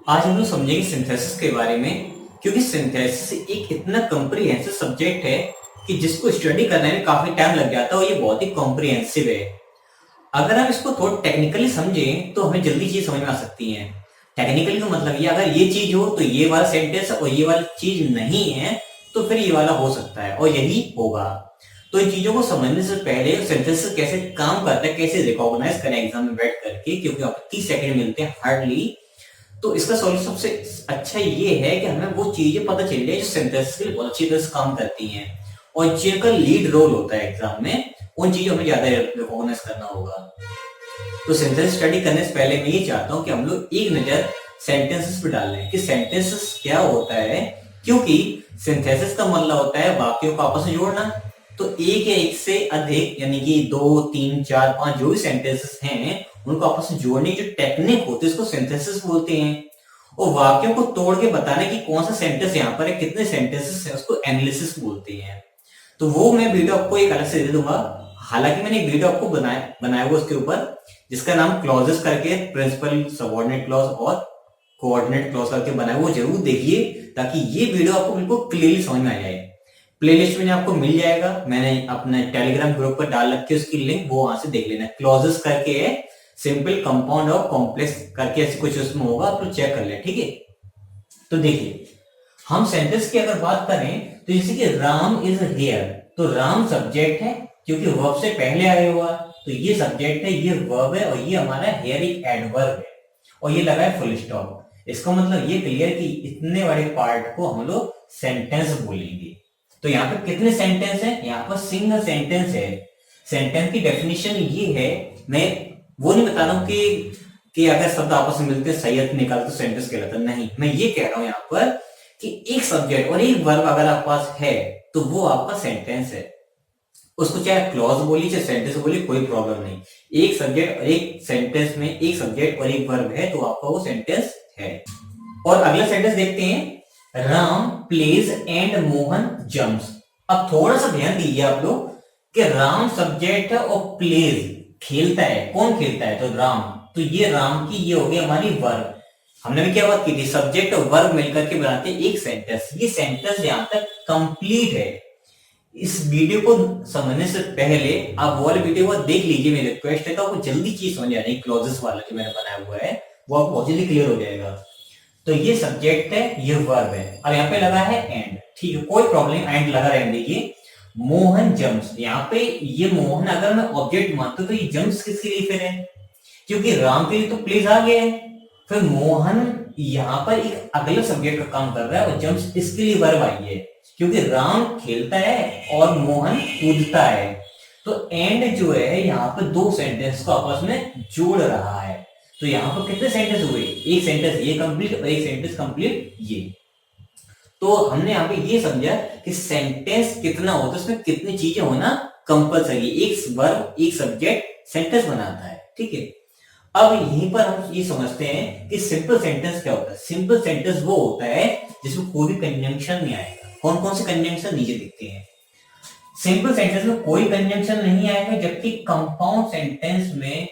आज हम लोग समझेंगे सिंथेसिस के बारे में, क्योंकि सिंथेसिस एक इतना कॉम्प्रिहेंसिव सब्जेक्ट है कि जिसको स्टडी करने में काफी टाइम लग जाता है और ये बहुत ही कॉम्प्रिहेंसिव है। अगर हम इसको थोड़ा टेक्निकली समझें तो हमें जल्दी चीज समझ में आ सकती है। टेक्निकली का मतलब ये, अगर ये चीज हो तो ये वाला सेंटेंस और ये वाली चीज नहीं है तो फिर ये वाला हो सकता है और यही होगा। तो इन चीजों को समझने से पहले सिंथेसिस कैसे काम करता है, कैसे रिकॉग्नाइज करें एग्जाम में बैठ करके, क्योंकि आपको 30 सेकंड मिलते हैं हार्डली। तो इसका सॉल्यूशन सबसे अच्छा ये है कि हमें वो चीजें पता चल जाए जो सिंथेसिस के लिए बहुत अच्छी तरह से काम करती हैं और जिनका लीड रोल होता है एग्जाम में, उन चीजों में ज्यादा रिकॉग्नाइज करना होगा। तो सेंटेंस स्टडी करने से पहले मैं ये चाहता हूँ कि हम लोग एक नजर सेंटेंसेस पे डाल लें कि सेंटेंसेस क्या होता है, क्योंकि सिंथेसिस का मतलब होता है वाक्यों को आपस में जोड़ना। तो एक या एक से अधिक यानी कि 2, 3, 4, 5 जो भी सेंटेंसेस हैं उनको आपस में जोड़ने की जो टेक्निक होती है उसको सिंथेसिस बोलते हैं। और वाक्यों को तोड़ के बताने की कौन सा सेंटेंस यहाँ पर है, कितने सेंटेंसेस है, उसको एनालिसिस बोलते हैं। तो वो मैं वीडियो आपको एक अलग से दे दूंगा। हालांकि मैंने एक वीडियो आपको बनाया हुआ उसके ऊपर, जिसका नाम क्लॉजेस करके, प्रिंसिपल, सबऑर्डिनेट क्लॉज और कोऑर्डिनेट क्लॉज करके बनाया, वो जरूर देखिए ताकि ये वीडियो आपको बिल्कुल क्लियरली समझ में आ जाए। प्लेलिस्ट में आपको मिल जाएगा, मैंने अपने टेलीग्राम ग्रुप पर डाल रखी है उसकी लिंक, वो वहां से देख लेना। क्लॉजेस करके है, सिंपल, कंपाउंड और कॉम्प्लेक्स करके ऐसे कुछ उसमें होगा, आप लोग चेक कर ले, ठीक है। तो देखिए, हम सेंटेंस की अगर बात करें तो जैसे कि राम इज हियर, तो राम सब्जेक्ट है क्योंकि वर्ब से पहले आया हुआ, तो ये सब्जेक्ट है, ये वर्ब है और ये हमारा हियर एक एडवर्ब है और ये लगा है फुल स्टॉप। इसका मतलब ये क्लियर कि इतने बड़े पार्ट को हम लोग सेंटेंस बोलेंगे। तो यहाँ पे कितने सेंटेंस है, यहाँ पर सिंगल सेंटेंस है। सेंटेंस की डेफिनेशन ये है, मैं वो नहीं बता रहा हूँ कि अगर शब्द आपस में मिलते सही अर्थ निकाल तो सेंटेंस कहलाता, नहीं, मैं ये कह रहा हूँ यहाँ पर कि एक सब्जेक्ट और एक वर्ब अगर आपके पास है तो वो आपका सेंटेंस है। उसको चाहे क्लॉज बोली चाहे सेंटेंस बोली, कोई प्रॉब्लम नहीं। एक सब्जेक्ट और एक सेंटेंस में एक सब्जेक्ट और एक वर्ब है तो आपका वो सेंटेंस है। और अगला सेंटेंस देखते हैं, Ram plays and Mohan jumps. अब थोड़ा सा ध्यान दीजिए आप लोग कि राम सब्जेक्ट है और प्लेज खेलता है, कौन खेलता है, तो राम। तो ये राम की ये हो गई हमारी वर्ब। हमने भी क्या बात की थी, सब्जेक्ट और वर्ब मिलकर के बनाते हैं एक सेंटेंस। ये सेंटेंस यहां तक कंप्लीट है। इस वीडियो को समझने से पहले आप वो वाले वीडियो को देख लीजिए, मेरी रिक्वेस्ट है, तो आपको जल्दी चीज समझ आ जाएगी। क्लॉजेस वाला जो मैंने बनाया हुआ है वो आपको बहुत जल्दी क्लियर हो जाएगा। तो ये सब्जेक्ट है, ये वर्ब है, अब यहाँ पे लगा है एंड, ठीक है, कोई प्रॉब्लम, एंड लगा रहने दीजिए। मोहन जम्प्स, यहाँ पे ये मोहन अगर मैं ऑब्जेक्ट मानता हूं तो ये जम्प्स किसके लिए फिर है, क्योंकि राम के लिए तो प्लीज आ गया है। फिर मोहन यहाँ पर एक अगले सब्जेक्ट का काम कर रहा है और जम्प्स इसके लिए वर्ब आई है, क्योंकि राम खेलता है और मोहन कूदता है। तो एंड जो है यहाँ पर दो सेंटेंस को आपस में जोड़ रहा है। तो यहाँ पर कितने सेंटेंस हुए, एक सेंटेंस ये कंप्लीट और एक सेंटेंस कंप्लीट ये। तो हमने यहाँ पे ये समझा कि सेंटेंस कितना होता है, उसमें कितनी चीजें होना कंपलसरी, एक वर्ब एक सब्जेक्ट सेंटेंस बनाता है, ठीक है। अब यहीं पर हम ये समझते हैं कि सिंपल सेंटेंस क्या होता है। सिंपल सेंटेंस वो होता है जिसमें कोई भी कंजंक्शन नहीं आएगा। कौन कौन से कंजंक्शन नीचे दिखते हैं। सिंपल सेंटेंस में कोई कंजंक्शन नहीं आएगा, जबकि कंपाउंड सेंटेंस में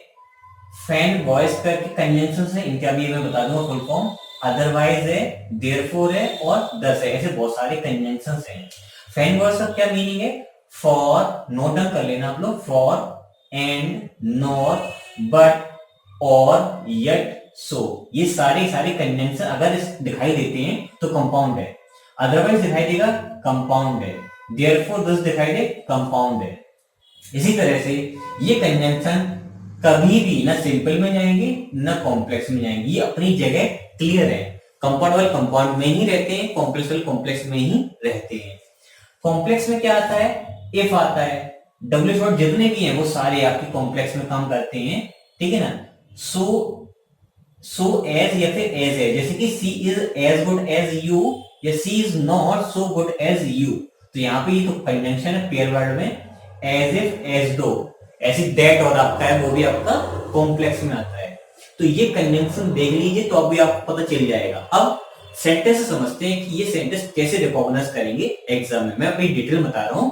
फैन वॉइस करके कंजंक्शन है, इनका भी मैं बता दूंगा फुल फॉर्म। अदरवाइज है, देयरफॉर है और दस है, ऐसे बहुत सारे कंजंक्शन हैं। फैन वॉइस का क्या मीनिंग है, फॉर, नोट डाउन कर लेना आप लोग, फॉर, एंड, नॉर, बट, और, यट, सो, ये सारे कंजंक्शन अगर दिखाई देते हैं तो कंपाउंड है। अदरवाइज दिखाई देगा कंपाउंड है। देयरफॉर दस दिखाई दे कंपाउंड है। इसी तरह से ये कंजंक्शन कभी भी ना सिंपल में जाएंगे ना कॉम्प्लेक्स में जाएंगे, ये अपनी जगह क्लियर है। कंपाउंड वाले कंपाउंड में ही रहते हैं, कॉम्प्लेक्स वाले कॉम्प्लेक्स में ही रहते हैं। कॉम्प्लेक्स में क्या आता है, इफ आता है। डब्ल्यू शॉर्ट जितने भी हैं वो सारे आपके कॉम्प्लेक्स में काम करते हैं, ठीक है ना। सो एज या फिर एज है, जैसे कि she is as good as you या she is not so good as you. तो यहाँ पे ये तो कंजंक्शन है पेयर वर्ड में, एज इफ, एज दो, ऐसे दैट और आपका है वो भी आपका कॉम्प्लेक्स में आता है। तो ये कंजंक्शन देख लीजिए तो अभी आपको पता चल जाएगा। अब सेंटेंस समझते हैं कि ये सेंटेंस कैसे रिकॉग्नाइज करेंगे एग्जाम में। मैं अपनी डिटेल बता रहा हूँ,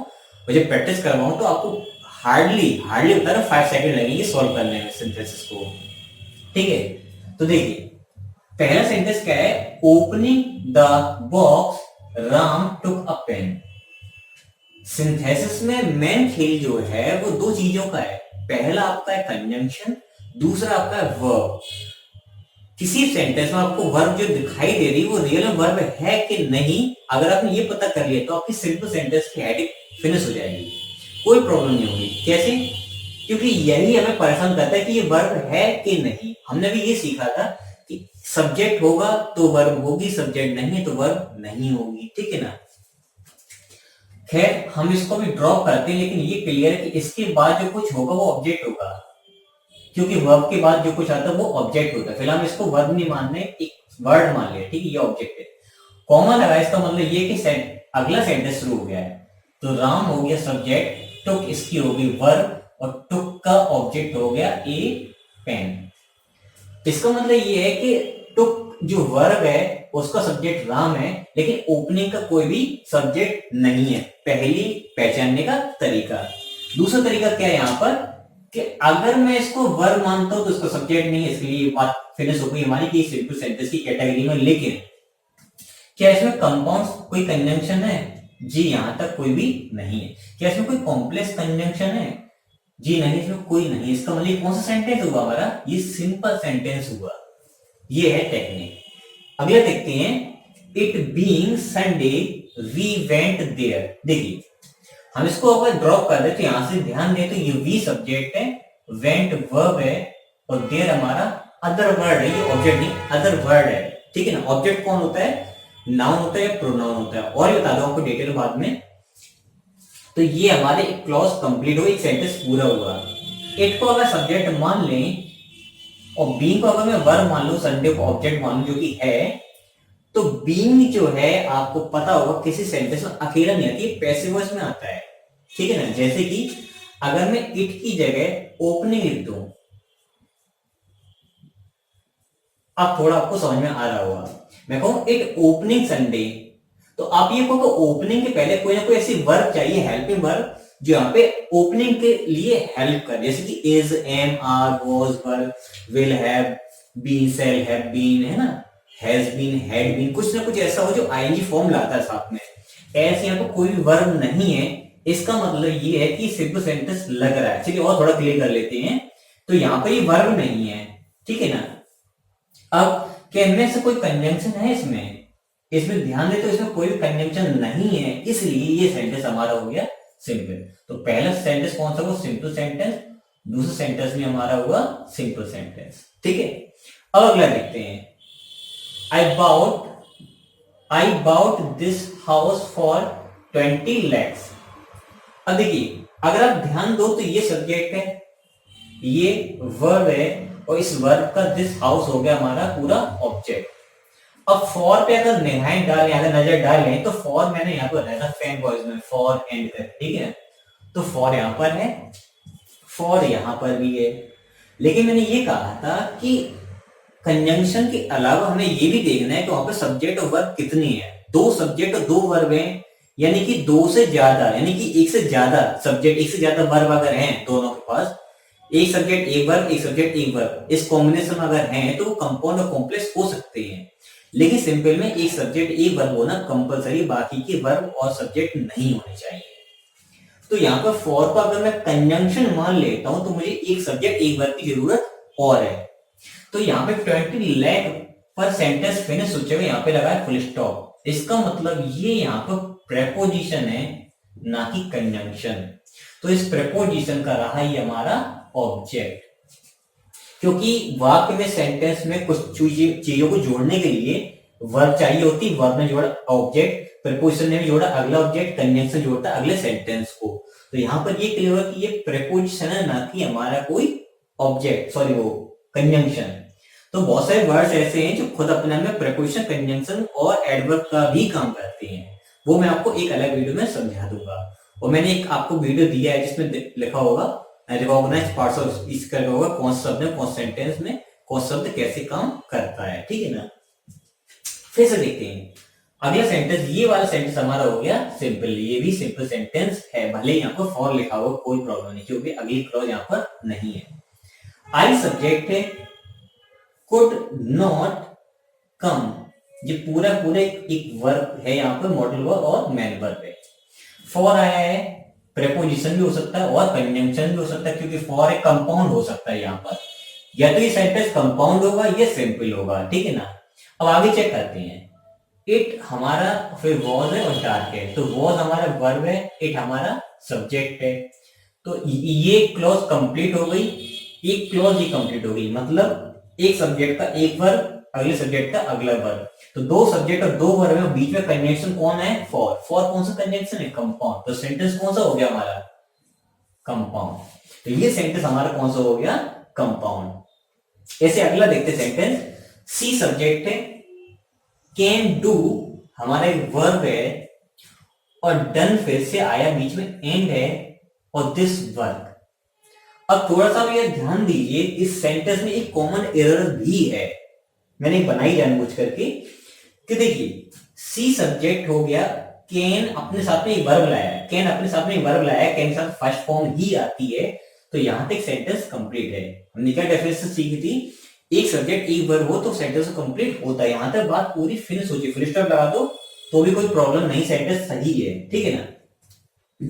मुझे प्रैक्टिस करवाऊं तो आपको हार्डली बता रहा हूँ 5 सेकंड लगेंगे सॉल्व करने में सेंटेंसेस को, ठीक है। तो देखिए, पहला सेंटेंस क्या है, opening the box Ram took a pen. Synthesis में मेन खेल जो है वो दो चीजों का है, पहला आपका है कंजंक्शन, दूसरा आपका है वर्ब। किसी सेंटेंस में आपको वर्ब जो दिखाई दे रही वो रियल में वर्ब है कि नहीं, अगर आपने ये पता कर लिया तो आपकी सिंपल सेंटेंस की हेडिंग फिनिश हो जाएगी, कोई प्रॉब्लम नहीं होगी। कैसे? क्योंकि यही हमें परेशान करता है कि ये वर्ब है कि नहीं। हमने भी ये सीखा था कि सब्जेक्ट होगा तो वर्ब होगी, सब्जेक्ट नहीं है तो वर्ब नहीं होगी, ठीक है ना। खैर हम इसको भी ड्रॉप करते हैं, लेकिन ये क्लियर है कि इसके बाद जो कुछ होगा वो ऑब्जेक्ट होगा, क्योंकि वर्ब के बाद जो कुछ आता है वो ऑब्जेक्ट होता है। फिलहाल हम इसको वर्ब नहीं मान रहे, एक वर्ड मान लिया, ठीक है, ये ऑब्जेक्ट है। कॉमा लगा, इसका मतलब ये कि अगला सेंटेंस शुरू हो गया है। तो राम हो गया सब्जेक्ट, टुक इसकी होगी वर्ब, और टुक का ऑब्जेक्ट हो गया ए पेन। इसका मतलब ये है कि टुक जो वर्ब है उसका सब्जेक्ट राम है, लेकिन ओपनिंग का कोई भी सब्जेक्ट नहीं है। पहली पहचानने का तरीका। दूसरा तरीका क्या है यहाँ पर कि अगर मैं इसको वर्ब मानता हूं तो इसका सब्जेक्ट नहीं है, इसलिए बात फिनिश हो गई हमारी कि सिंपल सेंटेंस की कैटेगरी में। लेकिन क्या इसमें कंपाउंड कोई कंजंक्शन है? जी यहां तक कोई भी नहीं है। क्या इसमें कोई कॉम्प्लेक्स कंजंक्शन है? जी नहीं, इसमें कोई नहीं। इसका मतलब कौन सा सेंटेंस हुआ हमारा? ये सिंपल सेंटेंस हुआ। ये है टेक्निक। अगला देखते हैं, it being Sunday we went there. देखिए हम इसको अगर ड्रॉप कर दे तो यहां से ध्यान दे तो ये वी सब्जेक्ट है, वेंट वर्ब है, और देयर हमारा अदर वर्ड है, ये ऑब्जेक्ट नहीं अदर वर्ड है, ठीक है ना। ऑब्जेक्ट कौन होता है? नाउन होता है या प्रोनाउन होता है, और ये बता दो आपको डिटेल बाद में। तो ये हमारे एक क्लॉज कंप्लीट हो, एक सेंटेंस पूरा हुआ। इट को अगर सब्जेक्ट मान लें और बीइंग को अगर मैं वर्ब मान लूं, संडे को ऑब्जेक्ट मान लूं जो कि है, तो बीइंग जो है आपको पता होगा किसी सेंटेंस में अकेला नहीं आती, पैसिव वॉइस में आता है, ठीक है ना। जैसे कि अगर मैं इट की जगह ओपनिंग लिख दूं, अब थोड़ा आपको समझ में आ रहा होगा। मैं कहूं इट ओपनिंग संडे, तो आप ये कहो ओपनिंग के पहले कोई ना कोई ऐसी वर्ब चाहिए, हेल्पिंग वर्ब, जो यहाँ पे ओपनिंग के लिए हेल्प कर, जैसे कि is, am, are, was, were, will have, been, shall have been, है ना, हैज बीन, हैड बीन, कुछ ना कुछ ऐसा हो जो आईएनजी फॉर्म लाता है साथ में। ऐसे यहाँ पे कोई भी वर्ब नहीं है, इसका मतलब ये है कि सिंपल सेंटेंस लग रहा है। चलिए और थोड़ा क्लियर कर लेते हैं। तो यहाँ पर ये वर्ब नहीं है, ठीक है ना। अब क्या इनमें से कोई कंजंक्शन है? इसमें ध्यान दे तो इसमें कोई भी कंजंक्शन नहीं है, इसलिए ये सेंटेंस हमारा हो गया सिंपल। तो पहला सेंटेंस कौन सा? वो सिंपल सेंटेंस। दूसरा सेंटेंस भी हमारा हुआ सिंपल सेंटेंस, ठीक है। अब अगला देखते हैं, I bought this house for 20 lakhs। अब देखिए अगर आप ध्यान दो तो ये सब्जेक्ट है, ये वर्ब है, और इस वर्ब का दिस हाउस हो गया हमारा पूरा ऑब्जेक्ट। अब फॉर पे अगर निगाहें डालें, अगर नजर डालें, तो फॉर मैंने यहाँ पर रखा फैन वॉइस में फॉर एंड कर, ठीक है। तो फॉर यहाँ पर है, फॉर यहाँ पर भी है, लेकिन मैंने ये कहा था कि कंजंक्शन के अलावा हमें ये भी देखना है कि वहां पर सब्जेक्ट और वर्ब कितनी है। दो सब्जेक्ट और दो वर्ब हैं, यानी कि दो से ज्यादा, यानी कि एक से ज्यादा सब्जेक्ट एक से ज्यादा वर्ब अगर हैं दोनों के पास, एक सब्जेक्ट एक वर्ब, एक सब्जेक्ट एक वर्ब, इस कॉम्बिनेशन अगर हैं तो वो कंपाउंड और कॉम्प्लेक्स हो सकते हैं। लेकिन सिंपल में एक सब्जेक्ट एक वर्ब होना कंपलसरी, बाकी के वर्ब और सब्जेक्ट नहीं होने चाहिए। तो यहाँ पर फॉर को अगर मैं कंजंक्शन मान लेता हूं तो मुझे एक सब्जेक्ट एक वर्ब की जरूरत और है। तो यहाँ पे 20 लाख पर सेंटेंस फिनिश हो चुका, यहाँ पे लगा है फुल स्टॉप। इसका मतलब ये यहाँ पर प्रेपोजिशन है, ना कि कंजंक्शन। तो इस प्रेपोजिशन का रहा ही हमारा ऑब्जेक्ट, क्योंकि वाक्य में सेंटेंस में कुछ चीजों को जोड़ने के लिए वर्ब चाहिए होती, वर्ब ने जोड़ा ऑब्जेक्ट, प्रेपोजिशन ने भी जोड़ा अगला ऑब्जेक्ट, कंजंक्शन जोड़ता अगले सेंटेंस को। तो यहाँ पर ये क्लियर हुआ कि ये प्रेपोजिशन है, ना कि हमारा कोई ऑब्जेक्ट, सॉरी वो कंजंक्शन। तो बहुत सारे वर्ड्स ऐसे हैं जो खुद अपने में प्रेपोजिशन, कंजंक्शन और एडवर्ब का भी काम करते हैं, वो मैं आपको एक अलग वीडियो में समझा दूंगा। और मैंने एक आपको वीडियो दिया है जिसमें लिखा होगा रिकॉग्नाइज पार्ट्स ऑफ स्पीच का होगा, कौन सा शब्द में, कौन सेंटेंस में कौन शब्द कैसे काम करता है, ठीक है ना। फिर से देखते हैं अगला सेंटेंस। ये वाला सेंटेंस हमारा हो गया सिंपल, ये भी सिंपल सेंटेंस है, भले यहाँ पर फॉर लिखा हो कोई प्रॉब्लम नहीं, क्योंकि अगली क्लॉज यहाँ पर नहीं है। आई सब्जेक्ट है, कुड नॉट कम, ये पूरा पूरा एक वर्ब है यहाँ पर, मॉडल वर्ब और मेन वर्ब है। फॉर आया है, प्रेपोजिशन भी हो सकता है और कंजंक्शन भी हो सकता है, क्योंकि फॉर एक कंपाउंड हो सकता है यहाँ पर, या तो ये सेंटेंस कंपाउंड होगा या सिंपल होगा, ठीक है ना। अब आगे चेक करते हैं। इट हमारा फिर वॉज है और डार्क है, तो वॉज हमारा वर्ब है, इट हमारा सब्जेक्ट है। तो ये क्लॉज कंप्लीट हो गई, एक क्लॉज ही कंप्लीट हो गई, मतलब एक सब्जेक्ट का एक वर्ब, अगले सब्जेक्ट का अगला वर्ब। तो दो सब्जेक्ट और दो वर्ब है, बीच में कंजंक्शन कौन है? फॉर। फॉर कौन सा कंजंक्शन है? कंपाउंड। तो सेंटेंस कौन सा हो गया हमारा? कंपाउंड। तो ये सेंटेंस हमारा कौन सा हो गया? कंपाउंड। ऐसे अगला देखते सेंटेंस। सी सब्जेक्ट है, कैन डू हमारा एक वर्ब है, और डन फिर से आया, बीच में एंड है, और दिस वर्क। अब थोड़ा सा ये ध्यान दीजिए, इस सेंटेंस में एक कॉमन एरर भी है, मैंने बनाई जानबूझ करके, कि देखिए सी सब्जेक्ट हो गया, कैन अपने साथ में वर्ब लाया, कैन अपने साथ में वर्ब लाया, कैन के साथ फर्स्ट फॉर्म ही आती है, तो यहां तक सेंटेंस कंप्लीट है। हमने क्या डेफिनेशन सीखी थी? एक सब्जेक्ट एक वर्ब हो तो सेंटेंस कंप्लीट होता है। यहां तक बात पूरी फिनिश हो चुकी, फुल स्टॉप लगा दो तो भी कोई प्रॉब्लम नहीं, सेंटेंस सही है, ठीक है ना।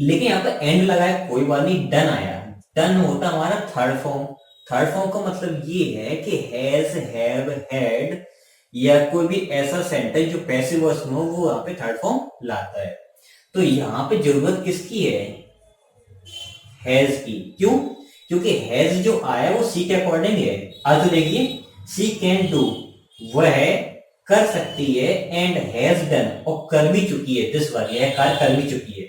लेकिन यहाँ पर एंड लगा है, कोई बात नहीं, डन आया। डन होता हमारा थर्ड फॉर्म। थर्ड फॉर्म का मतलब ये है कि हैज, हैव, हैड, या कोई भी ऐसा सेंटेंस जो पैसिव वॉइस में हो, वो यहाँ पे थर्ड फॉर्म लाता है। तो यहाँ पे जरूरत किसकी है? हैज की। क्यों? क्योंकि हैज जो आया वो सी के अकॉर्डिंग है। आज तो देखिए, सी कैन डू, वह कर सकती है, एंड हैज डन, और कर भी चुकी है, दिस वर्क, यह कार्य कर भी चुकी है,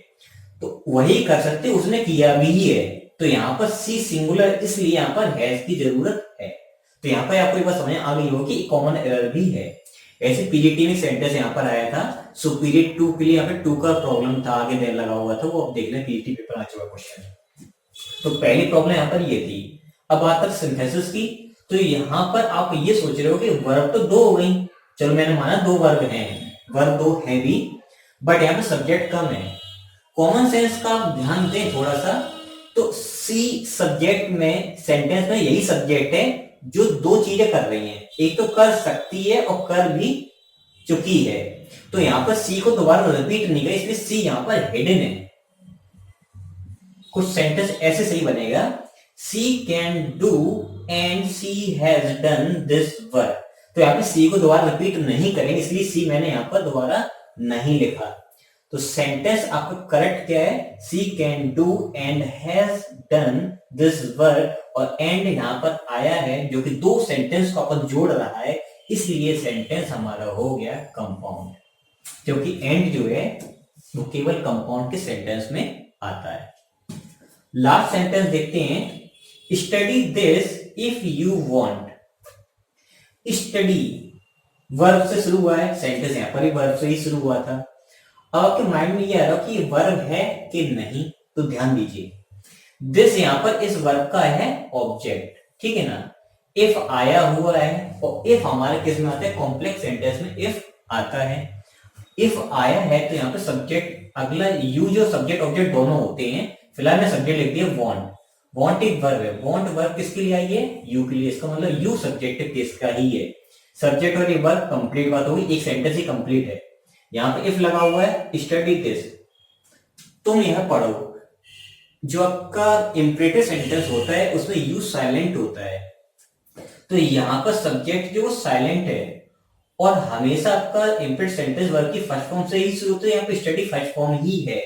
तो वही कर सकती है, उसने किया भी है। तो यहाँ पर सी सिंगुलर, इसलिए यहाँ पर हैज की जरूरत है। तो यहाँ पर आपको एक बात समझ आ गई होगी, कॉमन एरर भी है। ऐसे पीजीटी में सेंटेंस यहाँ पर आया था, सो पीरियड 2 के लिए यहाँ पे 2 का प्रॉब्लम था, आगे देर लगा हुआ था, वो अब देख लें, पीजीटी पेपर आ चुका क्वेश्चन। तो पहली प्रॉब्लम यहाँ पर ये थी। अब बात कर सिंथेसिस की, तो यहाँ पर आप ये सोच रहे हो कि वर्ब तो दो हो गई, चलो मैंने माना दो वर्ब हैं, वर्ब दो है भी, बट यहाँ पे सब्जेक्ट कम है। कॉमन सेंस का ध्यान दें थोड़ा सा, तो सी सब्जेक्ट में, सेंटेंस में यही सब्जेक्ट है जो दो चीजें कर रही हैं, एक तो कर सकती है और कर भी चुकी है। तो यहाँ पर सी को दोबारा रिपीट नहीं करें, इसलिए सी यहाँ पर हिडन है। कुछ सेंटेंस ऐसे सही बनेगा, she can do and she has done this work. तो यहाँ पे सी को दोबारा रिपीट नहीं करेंगे, इसलिए सी मैंने यहाँ पर दोबारा नहीं लिखा। तो सेंटेंस आपका करेक्ट क्या है? She can do and has done this work, और एंड यहाँ पर आया है जो कि दो सेंटेंस को अपन जोड़ रहा है, इसलिए सेंटेंस हमारा हो गया कंपाउंड, क्योंकि एंड जो है वो केवल कंपाउंड के सेंटेंस में आता है। लास्ट सेंटेंस देखते हैं, study this if you want. Study verb से शुरू हुआ है, सेंटेंस यहाँ पर भी वर्ब से ही शुरू हुआ था। अब आपके माइंड में ये आ रहा कि वर्ब है कि नहीं, तो ध्यान दीजिए, दिस यहाँ पर इस वर्ब का है ऑब्जेक्ट, ठीक है ना। इफ आया हुआ है, और इफ हमारे किस में आता है? कॉम्प्लेक्स सेंटेंस में इफ आता है। इफ आया है तो यहाँ पे सब्जेक्ट, अगला यू, जो सब्जेक्ट ऑब्जेक्ट दोनों होते हैं, फिलहाल मैं सब्जेक्ट लिख दिया वांट। वांट एक वर्ब है, वांट वर्ब किसके लिए आई है? यू के लिए, इसका मतलब यू सब्जेक्ट किसका ही है। सब्जेक्ट और ये वर्ब कंप्लीट बात होगी, एक सेंटेंस ही कंप्लीट है। यहाँ पे इफ लगा हुआ है, स्टडी दिस, तुम यह पढ़ो। जो आपका इंपरेटिव सेंटेंस होता है उसमें यू साइलेंट होता है, तो यहाँ पर सब्जेक्ट जो साइलेंट है, और हमेशा आपका इंपरेटिव सेंटेंस वर्ब की फर्स्ट फॉर्म से ही शुरू होता है, यहाँ पे स्टडी फर्स्ट फॉर्म ही है।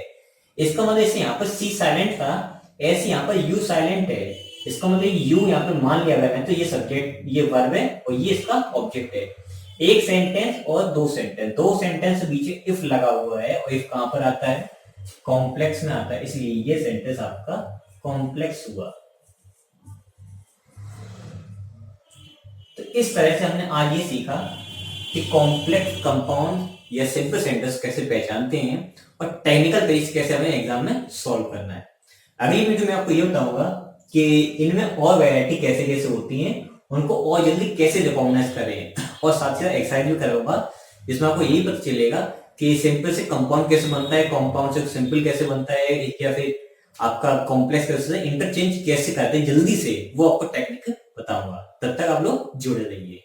इसका मतलब ऐसे यहाँ पर सी साइलेंट था, ऐसे यहाँ पर यू साइलेंट है, इसका मतलब यू यहाँ पे मान लिया गया है, तो ये सब्जेक्ट, ये वर्ब है, और ये इसका ऑब्जेक्ट है। एक सेंटेंस और दो सेंटेंस, दो सेंटेंस बीच में इफ लगा हुआ है, और इफ कहां पर आता है? कॉम्प्लेक्स में आता है, इसलिए ये सेंटेंस आपका कॉम्प्लेक्स हुआ। तो इस तरह से हमने आज ये सीखा कि कॉम्प्लेक्स, कंपाउंड या सिंपल सेंटेंस कैसे पहचानते हैं, और टेक्निकल तरीके से कैसे हमें एग्जाम में सॉल्व करना है। अगली वीडियो में आपको ये बताऊंगा कि इनमें और वैरायटी कैसे कैसे होती हैं, उनको और जल्दी कैसे रिकॉग्नाइज करें, और साथ ही साथ एक्सरसाइज भी करूंगा जिसमें आपको यही पता चलेगा कि सिंपल से कंपाउंड कैसे बनता है, कंपाउंड से सिंपल कैसे बनता है, या फिर आपका कॉम्प्लेक्स कैसे, इंटरचेंज कैसे करते हैं जल्दी से, वो आपको टेक्निक बताऊंगा। तब तक आप लोग जुड़े रहिए।